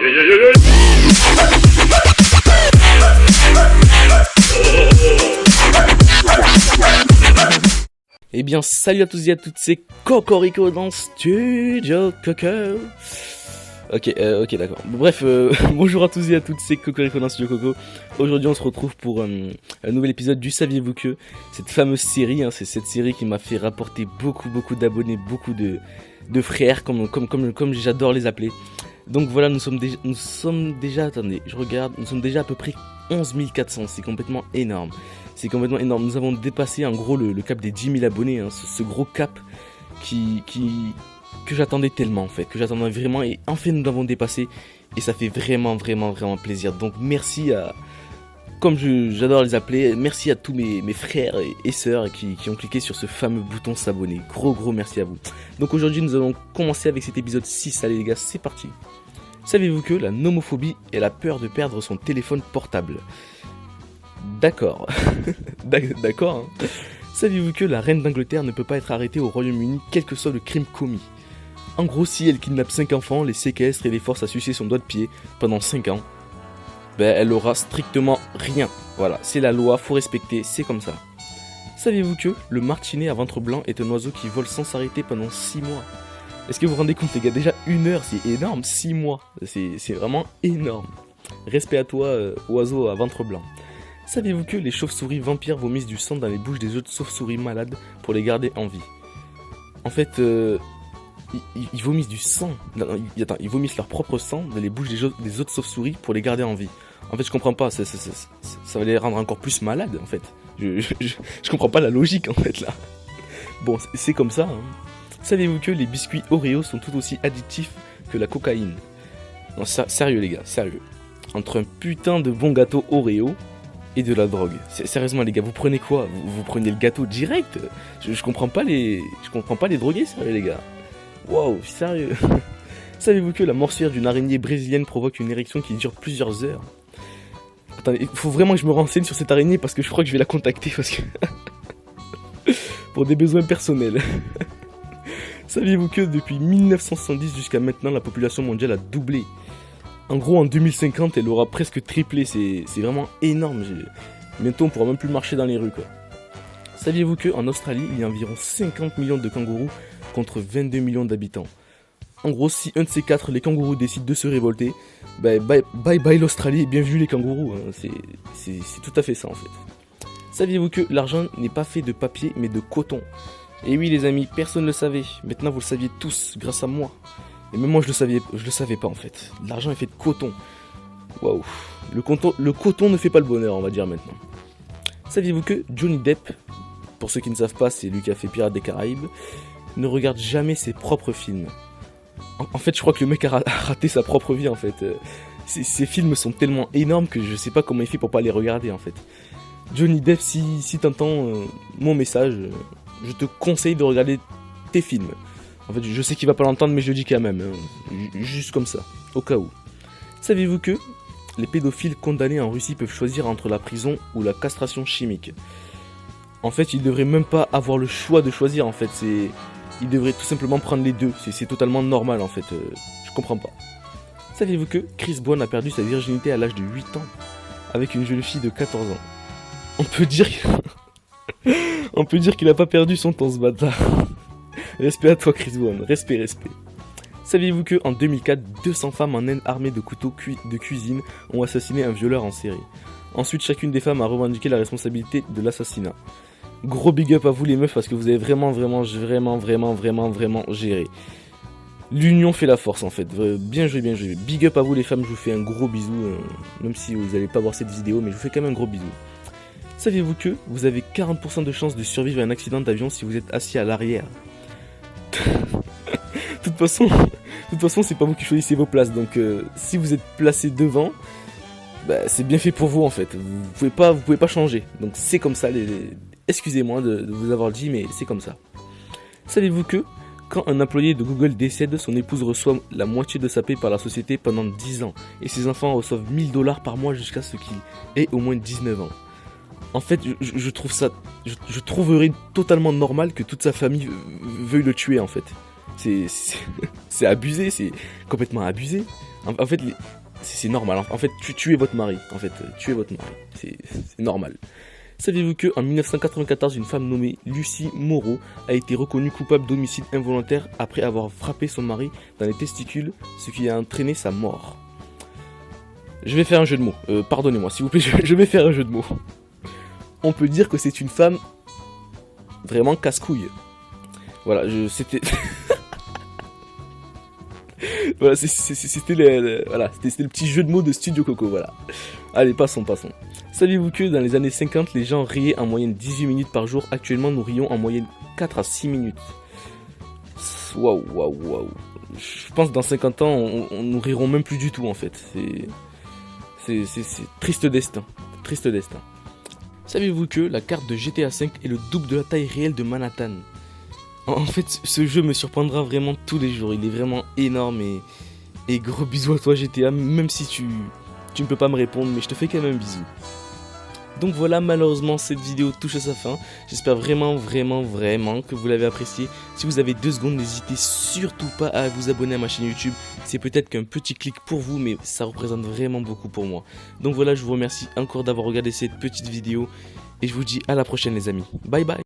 Eh bien, salut à tous et à toutes, c'est Cocorico dans Studio Coco. Ok, d'accord. Bref, bonjour à tous et à toutes, c'est Cocorico dans Studio Coco. Aujourd'hui, on se retrouve pour un nouvel épisode du Saviez-vous que, cette fameuse série, c'est cette série qui m'a fait rapporter beaucoup d'abonnés, beaucoup de frères, comme j'adore les appeler. Donc voilà, nous sommes déjà, attendez, je regarde, nous sommes déjà à peu près 11 400, c'est complètement énorme. C'est complètement énorme, nous avons dépassé en gros le cap des 10 000 abonnés, ce gros cap que j'attendais tellement en fait, que j'attendais vraiment, et enfin nous l'avons dépassé, et ça fait vraiment plaisir. Donc merci à, comme j'adore les appeler, merci à tous mes frères et sœurs qui ont cliqué sur ce fameux bouton s'abonner. Gros merci à vous. Donc aujourd'hui nous allons commencer avec cet épisode 6, allez les gars, c'est parti. Savez-vous que la nomophobie est la peur de perdre son téléphone portable? D'accord. D'accord. Hein. Saviez-vous que la reine d'Angleterre ne peut pas être arrêtée au Royaume-Uni quel que soit le crime commis? En gros, si elle kidnappe 5 enfants, les séquestre et les force à sucer son doigt de pied pendant 5 ans, elle aura strictement rien. Voilà, c'est la loi, faut respecter, c'est comme ça. Saviez-vous que le martinet à ventre blanc est un oiseau qui vole sans s'arrêter pendant 6 mois? Est-ce que vous vous rendez compte les gars, déjà 1 heure, c'est énorme, 6 mois, c'est vraiment énorme. Respect à toi, oiseau à ventre blanc. Saviez-vous que les chauves-souris vampires vomissent du sang dans les bouches des autres chauves-souris malades pour les garder en vie? En fait, ils vomissent du sang, ils vomissent leur propre sang dans les bouches des autres chauves-souris pour les garder en vie. En fait, je comprends pas, ça va les rendre encore plus malades en fait. Je comprends pas la logique en fait là. Bon, c'est comme ça. Hein. Saviez-vous que les biscuits Oreo sont tout aussi addictifs que la cocaïne? Non, sérieux les gars, sérieux. Entre un putain de bon gâteau Oreo et de la drogue. Sérieusement les gars, vous prenez quoi? Vous prenez le gâteau direct? Je comprends pas les drogués, sérieux les gars. Waouh, sérieux. Savez-vous que la morsure d'une araignée brésilienne provoque une érection qui dure plusieurs heures? Attendez, il faut vraiment que je me renseigne sur cette araignée parce que je crois que je vais la contacter parce que pour des besoins personnels. Saviez-vous que depuis 1970 jusqu'à maintenant, la population mondiale a doublé? En gros, en 2050, elle aura presque triplé, c'est vraiment énorme. Bientôt, on pourra même plus marcher dans les rues, quoi. Saviez-vous qu'en Australie, il y a environ 50 millions de kangourous contre 22 millions d'habitants? En gros, si un de ces 4, les kangourous, décident de se révolter, bye l'Australie et bienvenue les kangourous. Hein. C'est tout à fait ça, en fait. Saviez-vous que l'argent n'est pas fait de papier, mais de coton? Et oui les amis, personne ne le savait, maintenant vous le saviez tous, grâce à moi. Et même moi je le savais pas en fait. L'argent est fait de coton. Waouh. Le coton ne fait pas le bonheur, on va dire maintenant. Saviez-vous que Johnny Depp, pour ceux qui ne savent pas, c'est lui qui a fait Pirates des Caraïbes, ne regarde jamais ses propres films. En fait je crois que le mec a raté sa propre vie en fait. Ses films sont tellement énormes que je sais pas comment il fait pour pas les regarder en fait. Johnny Depp, si t'entends mon message... je te conseille de regarder tes films. En fait, je sais qu'il va pas l'entendre, mais je le dis quand même. Hein. Juste comme ça, au cas où. Saviez-vous que les pédophiles condamnés en Russie peuvent choisir entre la prison ou la castration chimique? En fait, ils devraient même pas avoir le choix de choisir, en fait. Ils devraient tout simplement prendre les deux. C'est totalement normal, en fait. Je comprends pas. Saviez-vous que Chris Brown a perdu sa virginité à l'âge de 8 ans avec une jeune fille de 14 ans? On peut dire qu'il a pas perdu son temps ce bâtard. Respect à toi Chris Brown, respect. Saviez-vous que en 2004, 200 femmes en Inde armées de couteaux de cuisine ont assassiné un violeur en série. Ensuite, chacune des femmes a revendiqué la responsabilité de l'assassinat. Gros big up à vous les meufs parce que vous avez vraiment géré. L'union fait la force en fait, bien joué. Big up à vous les femmes, je vous fais un gros bisou, même si vous n'allez pas voir cette vidéo, mais je vous fais quand même un gros bisou. Saviez-vous que vous avez 40% de chances de survivre à un accident d'avion si vous êtes assis à l'arrière? De toute façon, c'est pas vous qui choisissez vos places, donc si vous êtes placé devant, c'est bien fait pour vous en fait. Vous pouvez pas changer, donc c'est comme ça. Excusez-moi de vous avoir dit, mais c'est comme ça. Saviez-vous que quand un employé de Google décède, son épouse reçoit la moitié de sa paie par la société pendant 10 ans, et ses enfants reçoivent 1 000 $ par mois jusqu'à ce qu'il ait au moins 19 ans. En fait, je trouverais totalement normal que toute sa famille veuille le tuer, en fait. c'est abusé, c'est complètement abusé. En fait, c'est normal. En fait, tuez votre mari. En fait, tuez votre mari. C'est normal. Saviez-vous que en 1994, une femme nommée Lucie Moreau a été reconnue coupable d'homicide involontaire après avoir frappé son mari dans les testicules, ce qui a entraîné sa mort. Je vais faire un jeu de mots. Pardonnez-moi, s'il vous plaît, je vais faire un jeu de mots. On peut dire que c'est une femme vraiment casse-couille. Voilà, c'était... Voilà, c'était le petit jeu de mots de Studio Coco, voilà. Allez, passons. Saviez-vous que dans les années 50, les gens riaient en moyenne 18 minutes par jour? Actuellement, nous rions en moyenne 4 à 6 minutes. Waouh. Je pense que dans 50 ans, on nous rirons même plus du tout, en fait. C'est triste destin. Triste destin. Saviez-vous que la carte de GTA V est le double de la taille réelle de Manhattan? En fait, ce jeu me surprendra vraiment tous les jours. Il est vraiment énorme et gros bisous à toi GTA, même si tu ne peux pas me répondre, mais je te fais quand même un bisou. Donc voilà, malheureusement cette vidéo touche à sa fin. J'espère vraiment que vous l'avez apprécié. Si vous avez 2 secondes, n'hésitez surtout pas à vous abonner à ma chaîne YouTube. C'est peut-être qu'un petit clic pour vous, mais ça représente vraiment beaucoup pour moi. Donc voilà, je vous remercie encore d'avoir regardé cette petite vidéo. Et je vous dis à la prochaine les amis. Bye bye.